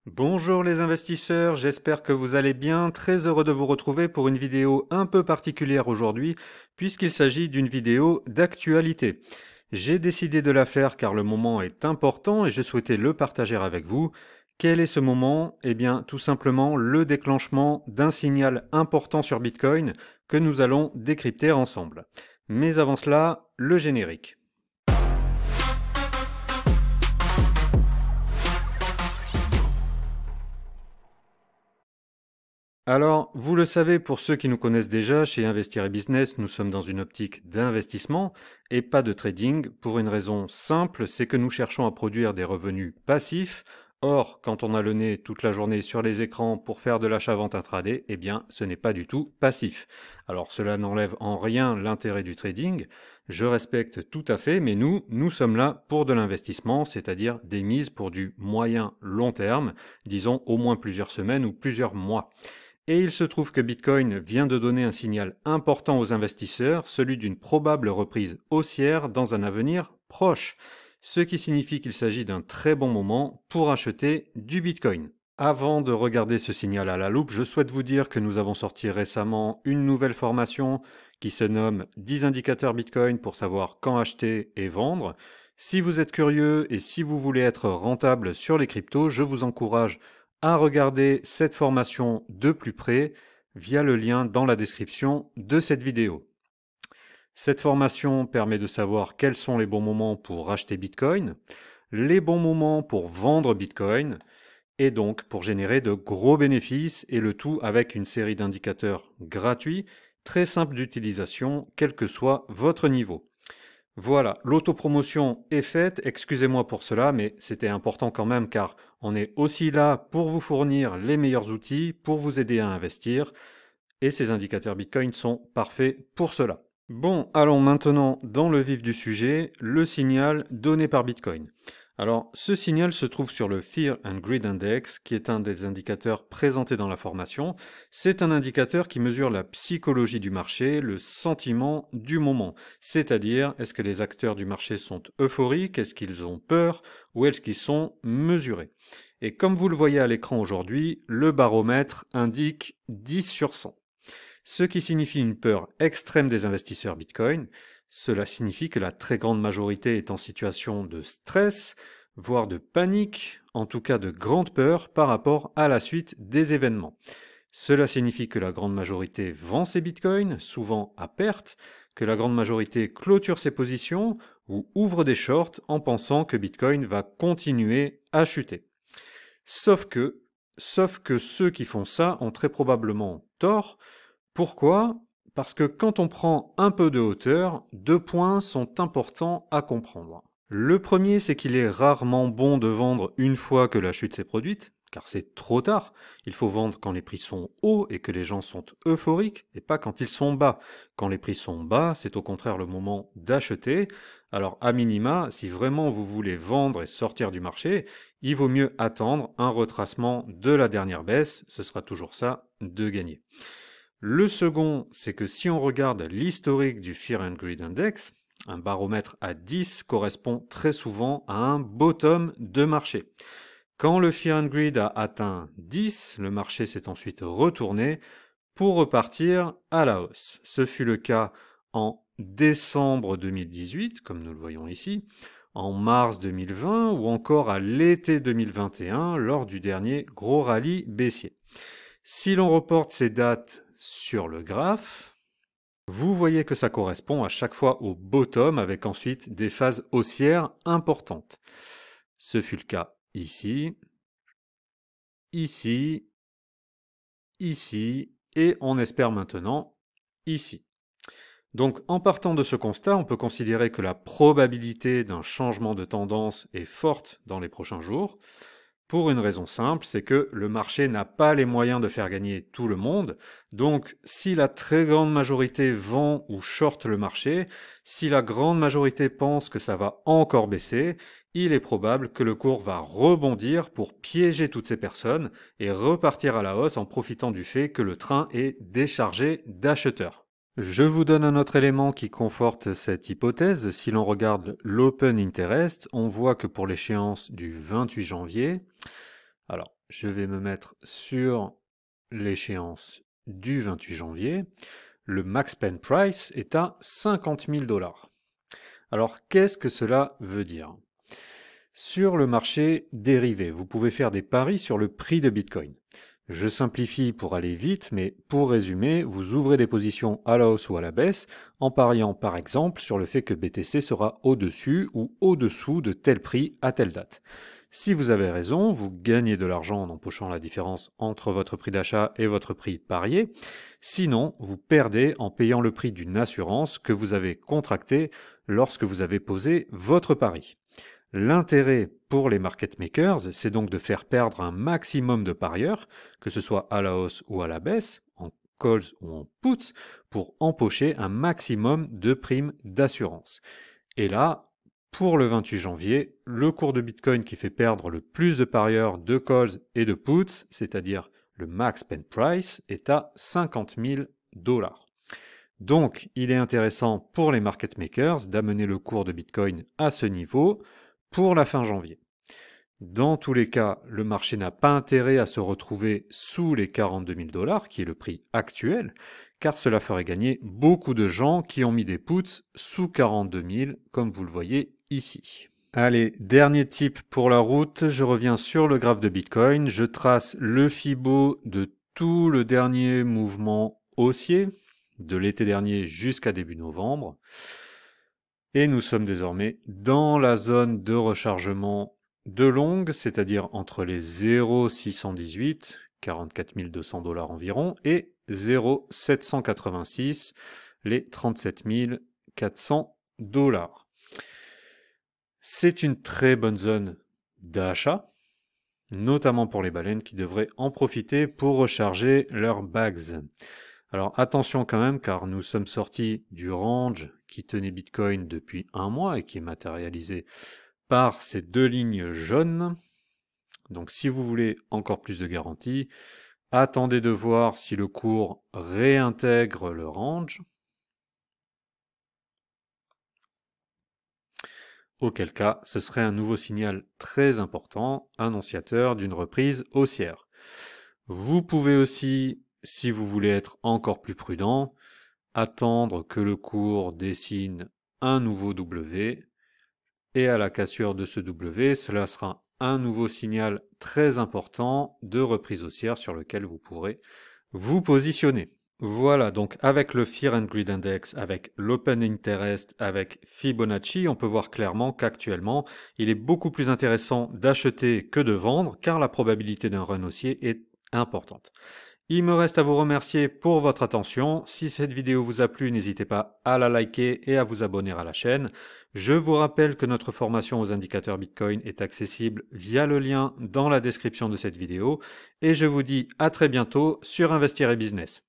Bonjour les investisseurs, j'espère que vous allez bien. Très heureux de vous retrouver pour une vidéo un peu particulière aujourd'hui, puisqu'il s'agit d'une vidéo d'actualité. J'ai décidé de la faire car le moment est important et je souhaitais le partager avec vous. Quel est ce moment? Eh bien, tout simplement le déclenchement d'un signal important sur Bitcoin que nous allons décrypter ensemble. Mais avant cela, le générique. Alors, vous le savez, pour ceux qui nous connaissent déjà, chez Investir et Business, nous sommes dans une optique d'investissement et pas de trading, pour une raison simple, c'est que nous cherchons à produire des revenus passifs. Or, quand on a le nez toute la journée sur les écrans pour faire de l'achat-vente intraday, eh bien, ce n'est pas du tout passif. Alors, cela n'enlève en rien l'intérêt du trading, je respecte tout à fait, mais nous sommes là pour de l'investissement, c'est-à-dire des mises pour du moyen long terme, disons au moins plusieurs semaines ou plusieurs mois. Et il se trouve que Bitcoin vient de donner un signal important aux investisseurs, celui d'une probable reprise haussière dans un avenir proche, ce qui signifie qu'il s'agit d'un très bon moment pour acheter du Bitcoin. Avant de regarder ce signal à la loupe, je souhaite vous dire que nous avons sorti récemment une nouvelle formation qui se nomme 10 indicateurs Bitcoin pour savoir quand acheter et vendre. Si vous êtes curieux et si vous voulez être rentable sur les cryptos, je vous encourage à regarder cette formation de plus près via le lien dans la description de cette vidéo. Cette formation permet de savoir quels sont les bons moments pour acheter Bitcoin, les bons moments pour vendre Bitcoin, et donc pour générer de gros bénéfices, et le tout avec une série d'indicateurs gratuits, très simples d'utilisation, quel que soit votre niveau. Voilà, l'autopromotion est faite, excusez-moi pour cela, mais c'était important quand même car on est aussi là pour vous fournir les meilleurs outils, pour vous aider à investir, et ces indicateurs Bitcoin sont parfaits pour cela. Bon, allons maintenant dans le vif du sujet, le signal donné par Bitcoin. Alors, ce signal se trouve sur le Fear and Greed Index, qui est un des indicateurs présentés dans la formation. C'est un indicateur qui mesure la psychologie du marché, le sentiment du moment. C'est-à-dire, est-ce que les acteurs du marché sont euphoriques, est-ce qu'ils ont peur, ou est-ce qu'ils sont mesurés? Et comme vous le voyez à l'écran aujourd'hui, le baromètre indique 10 sur 100. Ce qui signifie une peur extrême des investisseurs Bitcoin. Cela signifie que la très grande majorité est en situation de stress, voire de panique, en tout cas de grande peur par rapport à la suite des événements. Cela signifie que la grande majorité vend ses bitcoins, souvent à perte, que la grande majorité clôture ses positions ou ouvre des shorts en pensant que Bitcoin va continuer à chuter. Sauf que ceux qui font ça ont très probablement tort. Pourquoi? Parce que quand on prend un peu de hauteur, deux points sont importants à comprendre. Le premier, c'est qu'il est rarement bon de vendre une fois que la chute s'est produite, car c'est trop tard. Il faut vendre quand les prix sont hauts et que les gens sont euphoriques, et pas quand ils sont bas. Quand les prix sont bas, c'est au contraire le moment d'acheter. Alors, à minima, si vraiment vous voulez vendre et sortir du marché, il vaut mieux attendre un retracement de la dernière baisse. Ce sera toujours ça de gagner. Le second, c'est que si on regarde l'historique du Fear and Greed Index, un baromètre à 10 correspond très souvent à un bottom de marché. Quand le Fear and Greed a atteint 10, le marché s'est ensuite retourné pour repartir à la hausse. Ce fut le cas en décembre 2018, comme nous le voyons ici, en mars 2020 ou encore à l'été 2021 lors du dernier gros rallye baissier. Si l'on reporte ces dates sur le graphe, vous voyez que ça correspond à chaque fois au bottom avec ensuite des phases haussières importantes. Ce fut le cas ici, ici, ici et on espère maintenant ici. Donc en partant de ce constat, on peut considérer que la probabilité d'un changement de tendance est forte dans les prochains jours. Pour une raison simple, c'est que le marché n'a pas les moyens de faire gagner tout le monde. Donc, si la très grande majorité vend ou short le marché, si la grande majorité pense que ça va encore baisser, il est probable que le cours va rebondir pour piéger toutes ces personnes et repartir à la hausse en profitant du fait que le train est déchargé d'acheteurs. Je vous donne un autre élément qui conforte cette hypothèse. Si l'on regarde l'Open Interest, on voit que pour l'échéance du 28 janvier, alors je vais me mettre sur l'échéance du 28 janvier. Le max pen price est à 50 000 $. Alors, qu'est-ce que cela veut dire? Sur le marché dérivé, vous pouvez faire des paris sur le prix de Bitcoin. Je simplifie pour aller vite, mais pour résumer, vous ouvrez des positions à la hausse ou à la baisse en pariant par exemple sur le fait que BTC sera au-dessus ou au-dessous de tel prix à telle date. Si vous avez raison, vous gagnez de l'argent en empochant la différence entre votre prix d'achat et votre prix parié. Sinon, vous perdez en payant le prix d'une assurance que vous avez contractée lorsque vous avez posé votre pari. L'intérêt pour les market makers, c'est donc de faire perdre un maximum de parieurs, que ce soit à la hausse ou à la baisse, en calls ou en puts, pour empocher un maximum de primes d'assurance. Et là, pour le 28 janvier, le cours de Bitcoin qui fait perdre le plus de parieurs de calls et de puts, c'est-à-dire le max pen price, est à 50 000 $. Donc, il est intéressant pour les market makers d'amener le cours de Bitcoin à ce niveau pour la fin janvier. Dans tous les cas, le marché n'a pas intérêt à se retrouver sous les 42 000 $, qui est le prix actuel, car cela ferait gagner beaucoup de gens qui ont mis des puts sous 42 000, comme vous le voyez ici. Allez, dernier tip pour la route, je reviens sur le graphe de Bitcoin, je trace le Fibo de tout le dernier mouvement haussier, de l'été dernier jusqu'à début novembre. Et nous sommes désormais dans la zone de rechargement de longue, c'est-à-dire entre les 0,618, 44 200 $ environ, et 0,786, les 37 400 $. C'est une très bonne zone d'achat, notamment pour les baleines qui devraient en profiter pour recharger leurs bags. Alors attention quand même, car nous sommes sortis du range qui tenait Bitcoin depuis un mois et qui est matérialisé par ces deux lignes jaunes. Donc si vous voulez encore plus de garantie, attendez de voir si le cours réintègre le range. Auquel cas, ce serait un nouveau signal très important, annonciateur d'une reprise haussière. Vous pouvez aussi, si vous voulez être encore plus prudent, attendre que le cours dessine un nouveau W, et à la cassure de ce W, cela sera un nouveau signal très important de reprise haussière sur lequel vous pourrez vous positionner. Voilà, donc avec le Fear and Greed Index, avec l'Open Interest, avec Fibonacci, on peut voir clairement qu'actuellement, il est beaucoup plus intéressant d'acheter que de vendre, car la probabilité d'un run haussier est importante. Il me reste à vous remercier pour votre attention. Si cette vidéo vous a plu, n'hésitez pas à la liker et à vous abonner à la chaîne. Je vous rappelle que notre formation aux indicateurs Bitcoin est accessible via le lien dans la description de cette vidéo. Et je vous dis à très bientôt sur Investir et Business.